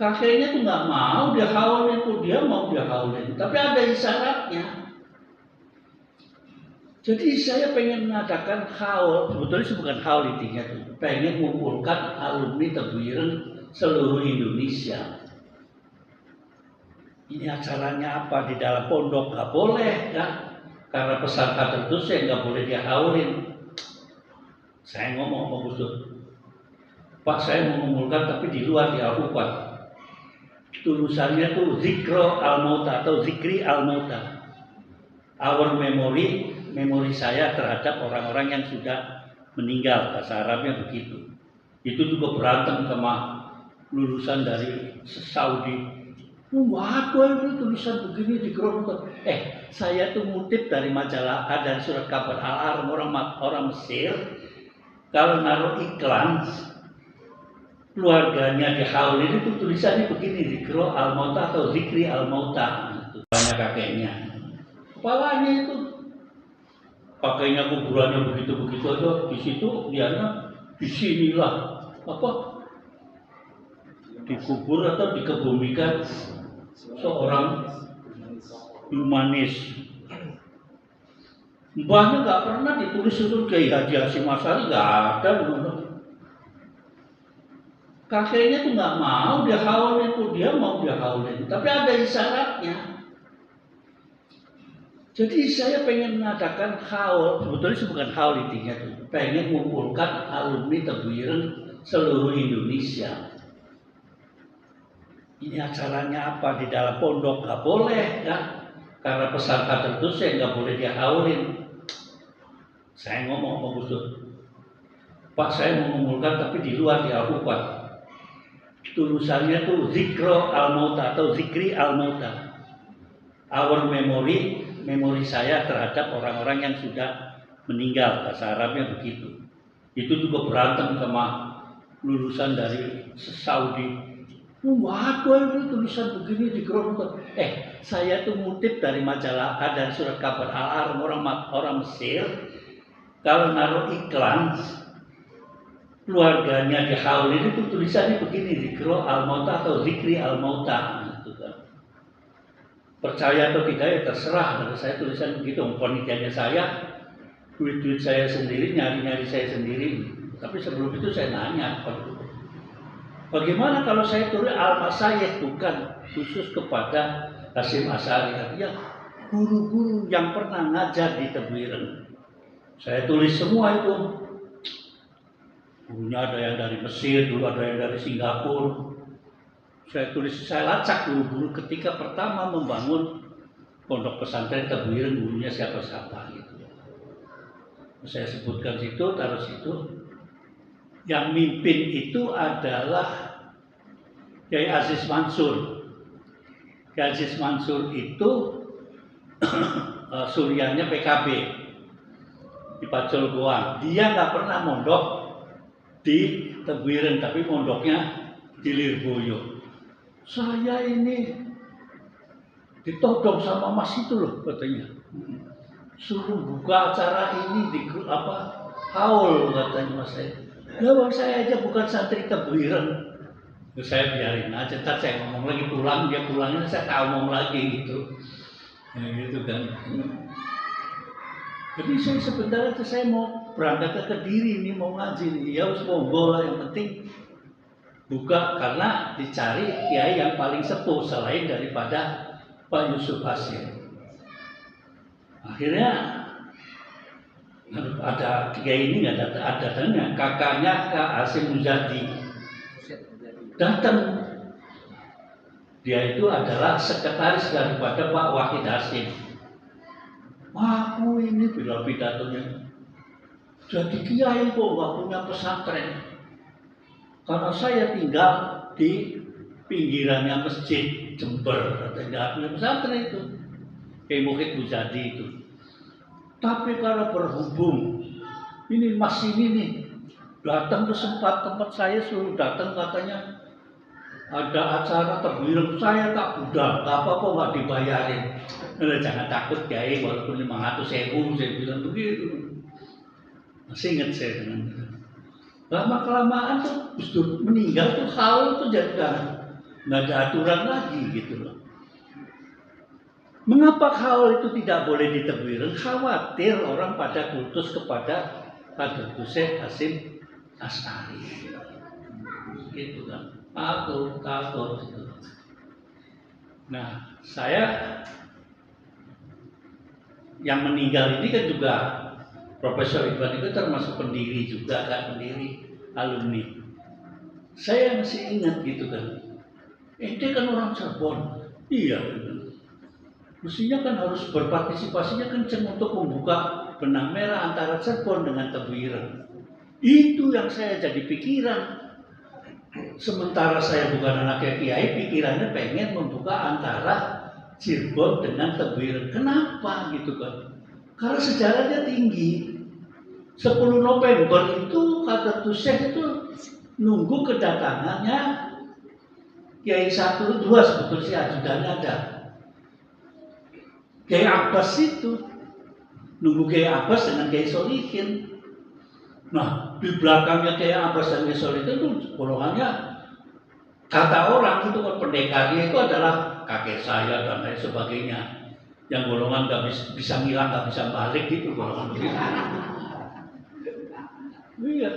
kakeknya tuh nggak mau dia haulin tuh, dia mau dia haulin, tapi ada isyaratnya. Jadi saya pengen mengadakan haul, sebetulnya itu bukan haul intinya tuh, pengen mengumpulkan alumni Tebu Ireng seluruh Indonesia. Ini acaranya apa? Di dalam pondok nggak boleh kan? Karena peserta tertentu saya nggak boleh dia haulin. Saya ngomong sama Gus Dur, Pak saya mau mengumpulkan tapi di luar di Al-Quran. Tulisannya tuh Zikro Al-Mauta atau Zikri Al-Mauta. Our memory, memori saya terhadap orang-orang yang sudah meninggal, bahasa Arabnya begitu. Itu juga berantem sama lulusan dari Saudi. Waduh itu tulisan begini di grup. Saya tuh ngutip dari majalah dan surat kabar Al-Aram orang Mesir. Kalau naruh iklan keluarganya dihaulin itu tulisannya begini, Zikro Al-Mauta atau Zikri Al-Mauta. Itu banyak kakeknya. Kepalanya itu pakainya kuburannya begitu-begitu aja, di situ dianya disinilah apa dikubur atau dikebumikan seorang humanis. Mbahnya nggak pernah ditulis itu Kiai Haji Hasyim Asy'ari, nggak ada. Kakeknya tuh nggak mau dia haulin tuh, dia mau dia haulin, tapi ada isyaratnya. Jadi saya pengen mengadakan haul, sebetulnya itu bukan haul intinya tuh, pengen mengumpulkan alumni Tebu Ireng seluruh Indonesia. Ini acaranya apa? Di dalam pondok nggak boleh kan? Karena peserta tertentu saya nggak boleh dia haulin. Saya ngomong sama Gus Dur, Pak saya mau mengumpulkan tapi di luar di Al-Quran. Tulisannya tuh Zikro Al-Mauta atau Zikri Al-Mauta. Our memory, memori saya terhadap orang-orang yang sudah meninggal, bahasa Arabnya begitu. Itu juga berantem sama lulusan dari Saudi. Waduh itu tulisan begini di grup. Saya tuh ngutip dari majalah dan surat kabar Al-Aram orang Mesir. Kalau naruh iklan keluarganya dihaulin itu tulisannya begini, Zikro Al-Mauta atau Zikri Al-Mauta. Gitu kan. Percaya atau tidak ya terserah, kalau saya tulisan begitu, penelitiannya saya, duit saya sendiri, nyari saya sendiri. Tapi sebelum itu saya nanya, bagaimana kalau saya tulis Al-Masyayikh bukan khusus kepada Hasyim Asy'ari, artinya guru-guru yang pernah ngajar di Tebu Ireng. Saya tulis semua itu. Gurunya ada yang dari Mesir, dulu ada yang dari Singapura. Saya lacak dulu ketika pertama membangun pondok pesantren Tebu Ireng, gurunya siapa-siapa gitu. Saya sebutkan situ, taruh situ. Yang mimpin itu adalah Kiai Aziz Mansur. Kiai Aziz Mansur itu suryanya PKB di Pacul Goang. Dia nggak pernah mondok di Tebu Ireng, tapi mondoknya di Lirboyo. Saya ini ditodong sama Mas itu loh katanya. Suruh buka acara ini di haul katanya Mas saya. Ya bang saya aja bukan santri Tebu Ireng. Saya biarin aja, ntar saya ngomong lagi pulang, dia pulangnya saya ngomong lagi gitu. Ya, gitu kan. Jadi saya sebentar aja saya mau berangkat ke Kediri ini mau ngaji nih. Ya harus monggo lah, yang penting buka karena dicari kiai yang paling sepuh selain daripada Pak Yusuf Hasyim. Akhirnya ada kiai ini nggak datangnya, kakaknya Kak Hasyim Muzadi datang. Dia itu adalah sekretaris daripada Pak Wahid Hasyim. Aku ini bilang pidatonya, jadi kiai kok nggak punya pesantren. Karena saya tinggal di pinggirannya masjid Jember, tidak punya pesantren itu. Kiai Muhid Muzadi itu. Tapi kalau berhubung ini Mas ini nih datang ke tempat saya, suruh datang katanya ada acara Tebu Ireng, saya tak udah, nggak apa-apa nggak dibayarin. Jangan takut Kiai, walaupun 500.000 saya bilang begitu. Masih ingat saya dengan lama kelamaan tuh Gus Dur meninggal tuh haul tuh jadi nggak ada aturan lagi gitu loh. Mengapa hal itu tidak boleh ditebuireng? Khawatir orang pada kultus kepada Hadratus Syekh Hasyim Asy'ari. Gitu kan. Takut gitu. Nah, saya yang meninggal ini kan juga Profesor Ridwan itu termasuk pendiri juga kan, pendiri alumni. Saya masih ingat gitu kan. Ente kan orang Cirebon. Iya. Mestinya kan harus berpartisipasinya kenceng untuk membuka benang merah antara Cirebon dengan Tebuireng. Itu yang saya jadi pikiran. Sementara saya bukan anak kiai, pikirannya pengen membuka antara Cirebon dengan Tebuireng. Kenapa gitu kan? Karena sejarahnya tinggi. 10 November itu Hadratus Syekh itu nunggu kedatangannya Kiai 1, 2 sebetulnya si ajudannya ada. Kiai Abbas itu nunggu Kiai Abbas dengan Kiai Solihin. Nah, di belakangnya Kiai Abbas dan Kiai Solihin itu golongannya, kata orang itu pendekarnya itu adalah kakek saya dan lain sebagainya. Yang golongan nggak bisa ngilang, nggak bisa balik gitu golongan begitu. Iya,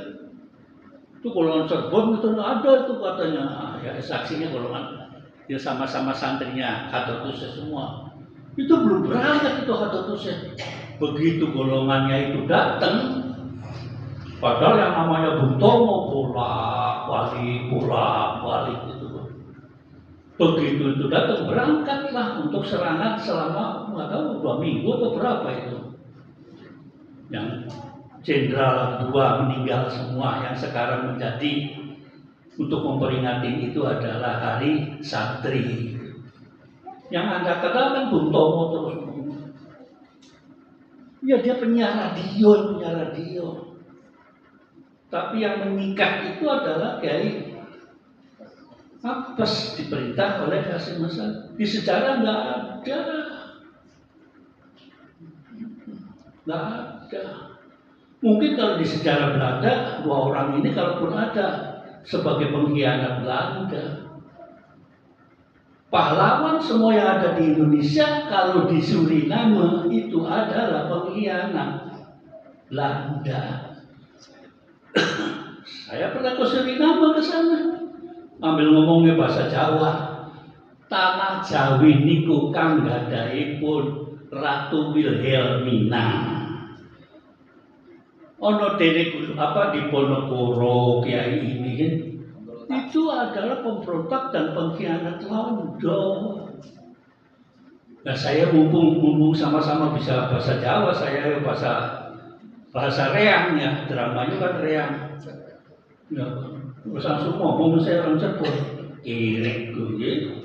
itu golongan Cirebon itu nggak ada itu katanya. Ya saksinya golongan, ya sama-sama santrinya Hadratus Syekh semua. Itu belum berangkat itu Hadratus Syekh. Begitu golongannya itu datang, padahal yang namanya Bung Tomo bolak-balik gitu. Begitu itu datang, berangkatlah untuk serangan selama nggak tahu 2 minggu atau berapa itu. Yang Jenderal 2 meninggal semua, yang sekarang menjadi untuk memperingati itu adalah Hari Santri. Yang Anda kenal kan Bung Tomo terus. Ya dia penyiar radio. Tapi yang menikah itu adalah Kiai Abbas diperintah oleh Hasyim Asy'ari. Di sejarah nggak ada. Mungkin kalau di sejarah Belanda 2 orang ini kalaupun ada sebagai pengkhianat Belanda. Pahlawan semua yang ada di Indonesia kalau di Suriname itu adalah pengkhianat Belanda. Saya pernah ke Suriname ke sana. Ambil ngomongnya bahasa Jawa. Tanah Jawi niku kang gadhaipun Ratu Wilhelmina. Ono dene di Ponorogo Kiai ini kan, itu adalah pemberontak dan pengkhianat Londo. Nah saya mumpung sama-sama bisa bahasa Jawa, saya bahasa Reang ya, dramanya kan Reang. Ya, terus langsung ngomong saya orang Cirebon, kiri gue,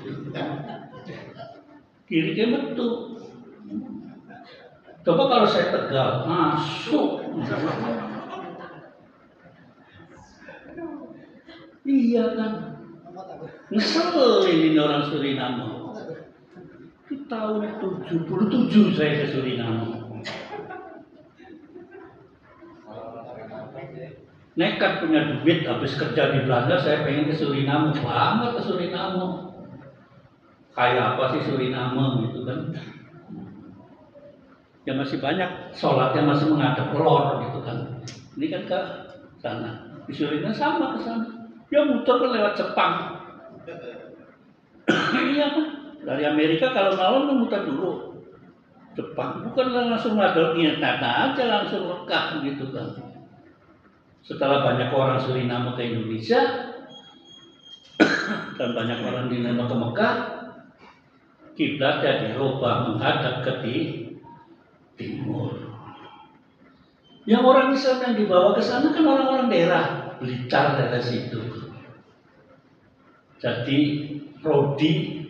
kiri ke metu. Coba kalau saya Tegal, masuk. Iya kan, ngeselin ini orang Suriname. Itu tahun 77 saya ke Suriname. Nekat punya duit, habis kerja di Belanda, saya pengen ke Suriname, banget ke Suriname. Kayak apa sih Suriname gitu kan? Ya masih banyak sholatnya masih menghadap lor gitu kan. Ini kan ke sana. Di Suriname sama ke sana. Ya muter kan lewat Jepang. Iya kan? Dari Amerika kalau malam kan muter dulu Jepang. Bukan langsung ngadol Nata aja langsung lekah gitu kan. Setelah banyak orang Suriname ke Indonesia dan banyak orang di ke Mekah, kiblatnya dirubah menghadap ke timur. Yang orang Islam yang dibawa ke sana kan orang-orang daerah Blitar dari situ. Jadi Rodi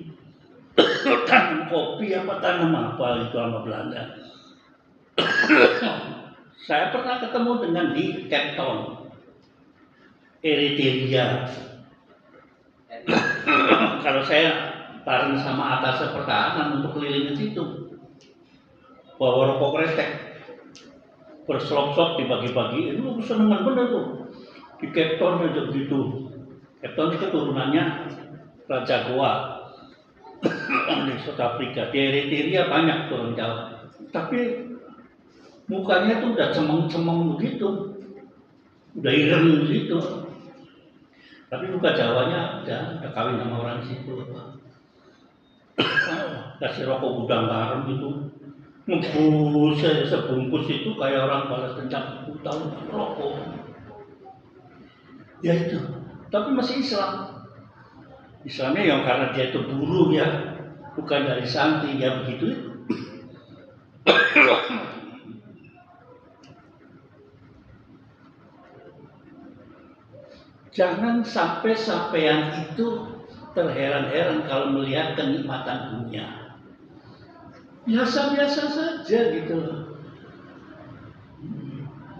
tanam kopi tanam apa itu sama Belanda. Saya pernah ketemu dengan di Cape Town, Eritrea. Kalau saya bareng sama atas pertahanan untuk keliling ke situ, bawa rokok kretek, berselop-selop dibagi-bagi, itu senengan bener tuh. Di Cape Town aja gitu. Cape Town itu turunannya Raja Goa di South Afrika, di Eritrea banyak orang Jawa. Tapi mukanya tuh udah cemeng-cemeng begitu, udah ireng begitu. Tapi muka Jawanya udah kawin sama orang situ. Kasih rokok gudang garam gitu, ngebus sebungkus itu kayak orang balas dendam 10 tahun rokok. Ya itu, tapi masih Islam. Islamnya yang karena dia itu buruh ya, bukan dari santri ya begitu. Jangan sampai sampean itu terheran-heran kalau melihat kenikmatan dunia. Biasa-biasa saja gitu.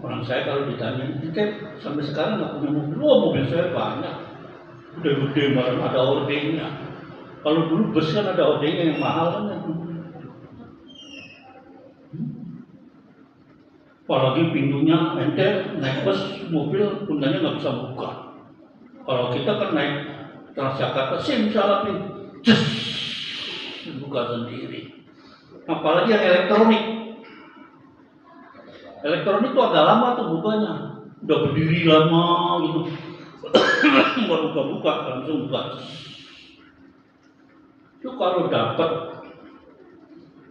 Orang saya kalau ditanya, sampai sekarang nggak punya mobil. Mobil saya banyak, gede-gede malah ada ordengnya. Kalau dulu bus kan ada ordengnya yang mahal kan. Apalagi pintunya ente naik bus, mobil puntanya nggak bisa buka. Kalau kita kan naik Transjakarta, simsalabim, buka sendiri. Apalagi yang elektronik. Elektronik itu agak lama tuh bukanya, udah berdiri lama gitu. Baru buka-buka, langsung buka. Itu kalau dapat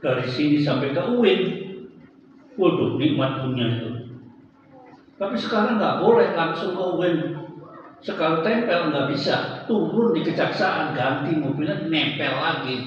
dari sini sampai ke UIN, waduh nikmat dunia itu. Tapi sekarang nggak boleh langsung ke UIN. Sekali tempel nggak bisa, turun di Kejaksaan, ganti mobilnya, nempel lagi.